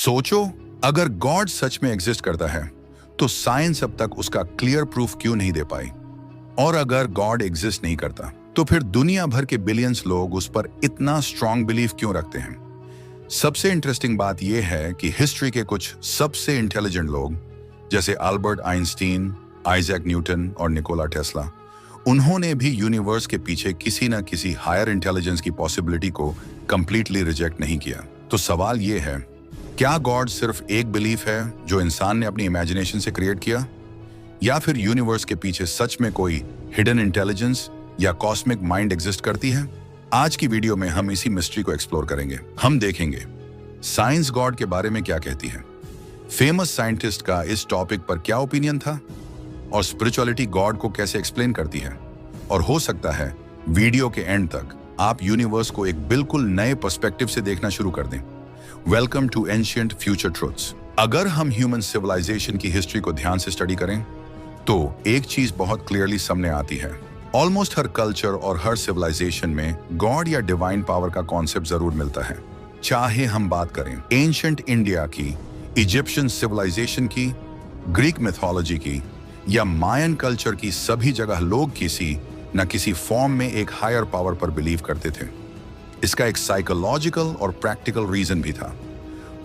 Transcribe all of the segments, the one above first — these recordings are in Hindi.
सोचो, अगर गॉड सच में एग्जिस्ट करता है तो साइंस अब तक उसका क्लियर प्रूफ क्यों नहीं दे पाई। और अगर गॉड एग्जिस्ट नहीं करता तो फिर दुनिया भर के बिलियंस लोग उस पर इतना स्ट्रांग बिलीफ क्यों रखते हैं। सबसे इंटरेस्टिंग बात यह है कि हिस्ट्री के कुछ सबसे इंटेलिजेंट लोग जैसे अल्बर्ट आइंस्टीन, आइजैक न्यूटन और निकोला टेस्ला, उन्होंने भी यूनिवर्स के पीछे किसी न किसी हायर इंटेलिजेंस की पॉसिबिलिटी को कंप्लीटली रिजेक्ट नहीं किया। तो सवाल यह है, क्या गॉड सिर्फ एक बिलीफ है जो इंसान ने अपनी इमेजिनेशन से क्रिएट किया, या फिर यूनिवर्स के पीछे सच में कोई हिडन इंटेलिजेंस या कॉस्मिक माइंड एग्जिस्ट करती है? आज की वीडियो में हम इसी मिस्ट्री को एक्सप्लोर करेंगे। हम देखेंगे साइंस गॉड के बारे में क्या कहती है, फेमस साइंटिस्ट का इस टॉपिक पर क्या ओपिनियन था, और स्पिरिचुअलिटी गॉड को कैसे एक्सप्लेन करती है। और हो सकता है वीडियो के एंड तक आप यूनिवर्स को एक बिल्कुल नए पर्सपेक्टिव से देखना शुरू कर दें। Welcome to ancient future truths. अगर हम ह्यूमन सिविलाइजेशन की हिस्ट्री को ध्यान से स्टडी करें तो एक चीज बहुत क्लियरली सामने आती है। ऑलमोस्ट हर कल्चर और हर सिविलाइजेशन में गॉड या डिवाइन पावर का कॉन्सेप्ट जरूर मिलता है। चाहे हम बात करें एंशिएंट इंडिया की, इजिप्शियन सिविलाइजेशन की, ग्रीक मिथोलॉजी की या मायन कल्चर की, सभी जगह लोग किसी न किसी फॉर्म में एक हायर पावर पर बिलीव करते थे। इसका एक साइकोलॉजिकल और प्रैक्टिकल रीजन भी था।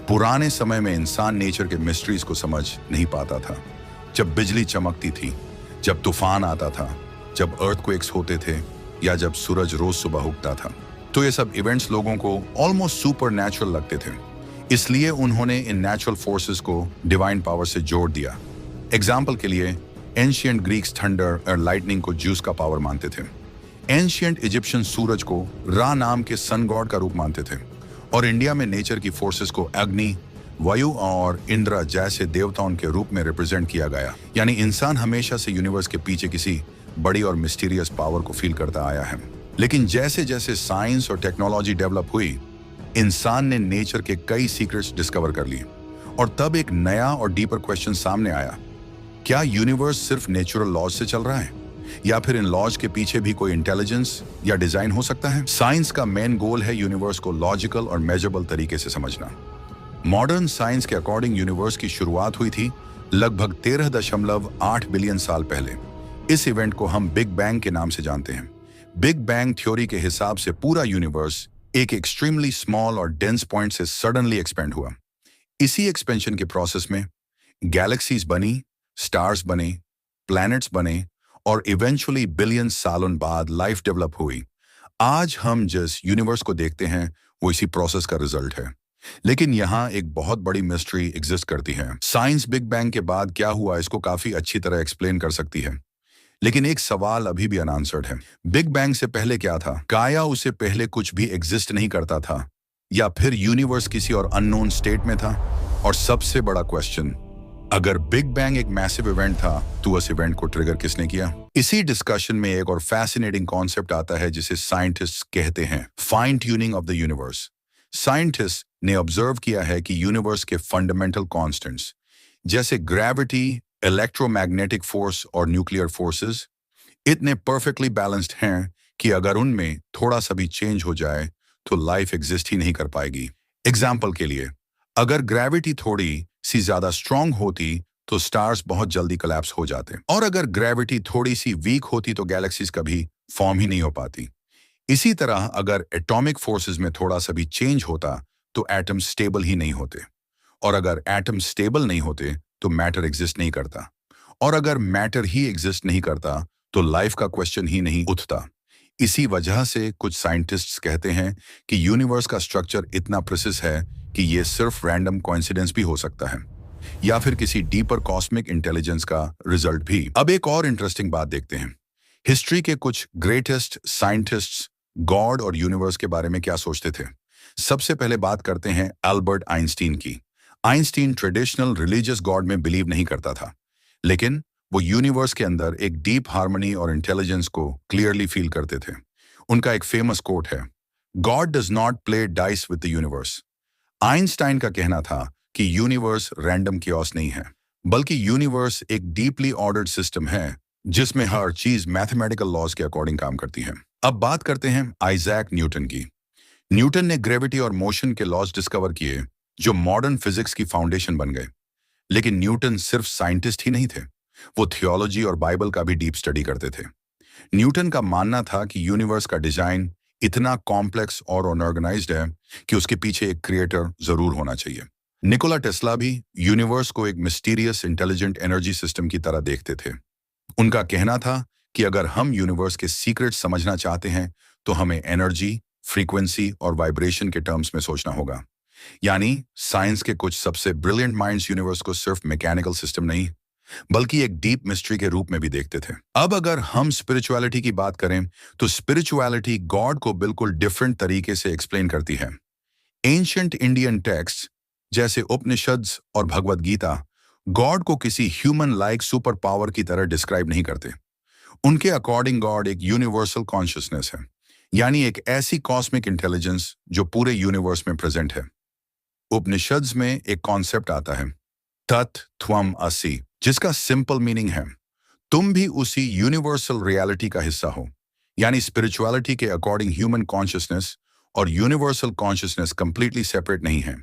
पुराने समय में इंसान नेचर के मिस्ट्रीज को समझ नहीं पाता था। जब बिजली चमकती थी, जब तूफान आता था, जब अर्थक्वेक्स होते थे या जब सूरज रोज सुबह उगता था, तो ये सब इवेंट्स लोगों को ऑलमोस्ट सुपर नेचुरल लगते थे। इसलिए उन्होंने इन नेचुरल फोर्सेस को डिवाइन पावर से जोड़ दिया। एग्जाम्पल के लिए एंशिएंट ग्रीक्स थंडर और लाइटनिंग को ज्यूस का पावर मानते थे। एंशिएंट इजिप्शियन सूरज को रा नाम के सन गॉड का रूप मानते थे। और इंडिया में नेचर की फोर्सेस को अग्नि, वायु और इंद्र जैसे देवताओं के रूप में रिप्रेजेंट किया गया। यानी इंसान हमेशा से यूनिवर्स के पीछे किसी बड़ी और मिस्टीरियस पावर को फील करता आया है। लेकिन जैसे जैसे साइंस और टेक्नोलॉजी डेवलप हुई, इंसान ने नेचर के कई सीक्रेट्स डिस्कवर कर लिए। और तब एक नया और डीपर क्वेश्चन सामने आया, क्या यूनिवर्स सिर्फ नेचुरल लॉज से चल रहा है, या फिर इन लॉज के पीछे भी कोई इंटेलिजेंस या डिजाइन हो सकता है? साइंस का मेन गोल है यूनिवर्स को लॉजिकल और मेजरेबल तरीके से समझना। मॉडर्न साइंस के अकॉर्डिंग यूनिवर्स की शुरुआत हुई थी लगभग 13.8 बिलियन साल पहले। इस इवेंट को हम बिग बैंग के नाम से जानते हैं। बिग बैंग थ्योरी के हिसाब से पूरा यूनिवर्स एक एक्सट्रीमली स्मॉल और डेंस पॉइंट से सडनली एक्सपेंड हुआ। इसी एक्सपेंशन के प्रोसेस में गैलेक्सीज बनी, स्टार्स बने, प्लैनेट्स बने और इवेंचुअली बिलियन सालों बाद लाइफ डेवलप हुई। आज हम जिस यूनिवर्स को देखते हैं वो इसी प्रोसेस का रिजल्ट है। लेकिन यहाँ एक बहुत बड़ी मिस्ट्री एग्जिस्ट करती है। साइंस बिग बैंग के बाद क्या हुआ इसको काफी अच्छी तरह एक्सप्लेन कर सकती है, लेकिन एक सवाल अभी भी अनआंसर्ड है। बिग बैंग से पहले क्या था? क्या उससे पहले कुछ भी एग्जिस्ट नहीं करता था, या फिर यूनिवर्स किसी और अननोन स्टेट में था? और सबसे बड़ा क्वेश्चन, अगर बिग बैंग एक मैसिव इवेंट था तो उस इवेंट को ट्रिगर किसने किया? इसी डिस्कशन में एक और फैसिनेटिंग कॉन्सेप्ट आता है जिसे साइंटिस्ट्स कहते हैं fine tuning of the universe. Scientist ने ऑब्जर्व किया है कि यूनिवर्स के फंडामेंटल कांस्टेंट्स जैसे ग्रेविटी, इलेक्ट्रोमैग्नेटिक फोर्स और न्यूक्लियर फोर्सेस इतने परफेक्टली बैलेंस्ड हैं कि अगर उनमें थोड़ा सा भी चेंज हो जाए तो लाइफ एग्जिस्ट ही नहीं कर पाएगी। एग्जाम्पल के लिए, अगर ग्रेविटी थोड़ी सी ज्यादा स्ट्रांग होती तो स्टार्स बहुत जल्दी कोलैप्स हो जाते, और अगर ग्रेविटी थोड़ी सी वीक होती तो गैलेक्सीज कभी फॉर्म ही नहीं हो पाती। इसी तरह अगर एटॉमिक फोर्सेस में थोड़ा सा भी चेंज होता तो एटम स्टेबल ही नहीं होते, और अगर एटम स्टेबल नहीं होते तो मैटर एग्जिस्ट नहीं करता, और अगर मैटर ही एग्जिस्ट नहीं करता तो लाइफ का क्वेश्चन ही नहीं उठता। इसी वजह से कुछ साइंटिस्ट्स कहते हैं कि यूनिवर्स का स्ट्रक्चर इतना प्रिसिस है कि ये सिर्फ रैंडम कोइंसिडेंस भी हो सकता है, या फिर किसी डीपर कॉस्मिक इंटेलिजेंस का रिजल्ट भी। अब एक और इंटरेस्टिंग बात देखते हैं, हिस्ट्री के कुछ ग्रेटेस्ट साइंटिस्ट्स गॉड और यूनिवर्स के बारे में क्या सोचते थे। सबसे पहले बात करते हैं अल्बर्ट आइंस्टीन की। आइंस्टीन ट्रेडिशनल रिलीजियस गॉड में बिलीव नहीं करता था, लेकिन वो यूनिवर्स के अंदर एक डीप हार्मनी और इंटेलिजेंस को क्लियरली फील करते थे। उनका एक फेमस कोट है, God does not play dice with the universe. Einstein का कहना था कि यूनिवर्स रैंडम कियोस नहीं है, बल्कि यूनिवर्स एक डीपली ऑर्डर्ड सिस्टम है जिसमें हर चीज मैथमेटिकल लॉज के अकॉर्डिंग काम करती है। अब बात करते हैं आइजैक न्यूटन की। न्यूटन ने ग्रेविटी और मोशन के लॉज डिस्कवर किए जो मॉडर्न फिजिक्स की फाउंडेशन बन गए। लेकिन न्यूटन सिर्फ साइंटिस्ट ही नहीं थे, वो थियोलॉजी और बाइबल का भी डीप स्टडी करते थे। न्यूटन का मानना था कि यूनिवर्स का डिजाइन इतना कॉम्प्लेक्स और अनऑर्गेनाइज्ड है कि उसके पीछे एक क्रिएटर जरूर होना चाहिए। निकोला टेस्ला भी यूनिवर्स को एक मिस्टीरियस इंटेलिजेंट एनर्जी सिस्टम की तरह देखते थे। उनका कहना था कि अगर हम यूनिवर्स के सीक्रेट समझना चाहते हैं तो हमें एनर्जी, फ्रीक्वेंसी और वाइब्रेशन के टर्म्स में सोचना होगा। यानी साइंस के कुछ सबसे ब्रिलियंट माइंड्स यूनिवर्स को सिर्फ मैकेनिकल सिस्टम नहीं, बल्कि एक डीप मिस्ट्री के रूप में भी देखते थे। अब अगर हम स्पिरिचुअलिटी की बात करें तो स्पिरिचुअलिटी गॉड को बिल्कुल डिफरेंट तरीके से एक्सप्लेन करती है। एंशिएंट इंडियन टेक्स्ट जैसे उपनिषद्स और भगवत गीता गॉड को किसी ह्यूमन लाइक सुपर पावर की तरह डिस्क्राइब नहीं करते। उनके अकॉर्डिंग गॉड एक यूनिवर्सल कॉन्शियसनेस है, यानी एक ऐसी कॉस्मिक इंटेलिजेंस जो पूरे यूनिवर्स में प्रेजेंट है। उपनिषद्स में एक कॉन्सेप्ट आता है, तत् त्वम असि, जिसका सिंपल मीनिंग है तुम भी उसी यूनिवर्सल रियलिटी का हिस्सा हो। यानी स्पिरिचुअलिटी के अकॉर्डिंग ह्यूमन कॉन्शियसनेस और यूनिवर्सल कॉन्शियसनेस कंप्लीटली सेपरेट नहीं है।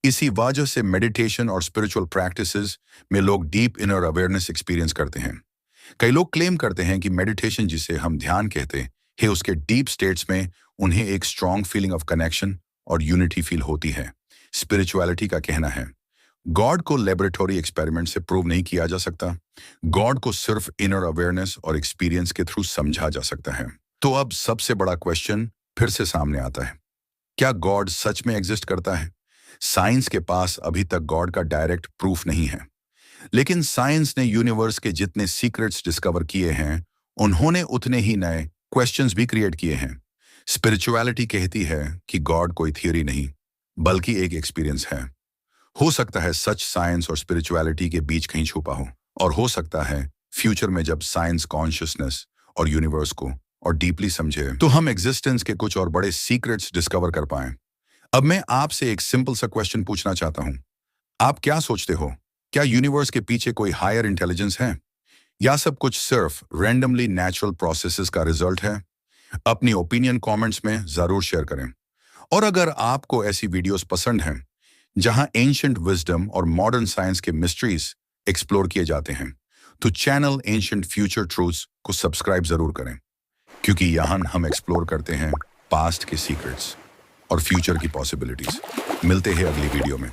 इसी वजह से मेडिटेशन और स्पिरिचुअल प्रैक्टिसेस में लोग डीप इनर अवेयरनेस एक्सपीरियंस करते हैं। कई लोग क्लेम करते हैं कि मेडिटेशन, जिसे हम ध्यान कहते हैं, उसके डीप स्टेट्स में उन्हें एक स्ट्रॉन्ग फीलिंग ऑफ कनेक्शन और यूनिटी फील होती है। स्पिरिचुअलिटी का कहना है गॉड को लेबोरेटरी एक्सपेरिमेंट से प्रूव नहीं किया जा सकता, गॉड को सिर्फ इनर अवेयरनेस और एक्सपीरियंस के थ्रू समझा जा सकता है। तो अब सबसे बड़ा क्वेश्चन फिर से सामने आता है, क्या गॉड सच में एग्जिस्ट करता है? साइंस के पास अभी तक गॉड का डायरेक्ट प्रूफ नहीं है, लेकिन साइंस ने यूनिवर्स के जितने सीक्रेट्स डिस्कवर किए हैं, उन्होंने उतने ही नए क्वेश्चंस भी क्रिएट किए हैं। स्पिरिचुअलिटी कहती है कि गॉड कोई थियरी नहीं, बल्कि एक एक्सपीरियंस है। हो सकता है सच साइंस और स्पिरिचुअलिटी के बीच कहीं छुपा हो, और हो सकता है फ्यूचर में जब साइंस कॉन्शियसनेस और यूनिवर्स को और डीपली समझे तो हम एग्जिस्टेंस के कुछ और बड़े सीक्रेट्स डिस्कवर कर पाएं। अब मैं आपसे एक सिंपल सा क्वेश्चन पूछना चाहता हूं, आप क्या सोचते हो? क्या यूनिवर्स के पीछे कोई हायर इंटेलिजेंस है, या सब कुछ सिर्फ रैंडमली नेचुरल प्रोसेसेस का रिजल्ट है? अपनी ओपिनियन कमेंट्स में जरूर शेयर करें। और अगर आपको ऐसी वीडियोस पसंद हैं जहां एंशिएंट विजडम और मॉडर्न साइंस के मिस्ट्रीज एक्सप्लोर किए जाते हैं, तो चैनल एंशिएंट फ्यूचर ट्रूथ्स को सब्सक्राइब जरूर करें, क्योंकि यहां हम एक्सप्लोर करते हैं पास्ट के सीक्रेट्स और फ्यूचर की पॉसिबिलिटीज। मिलते हैं अगली वीडियो में।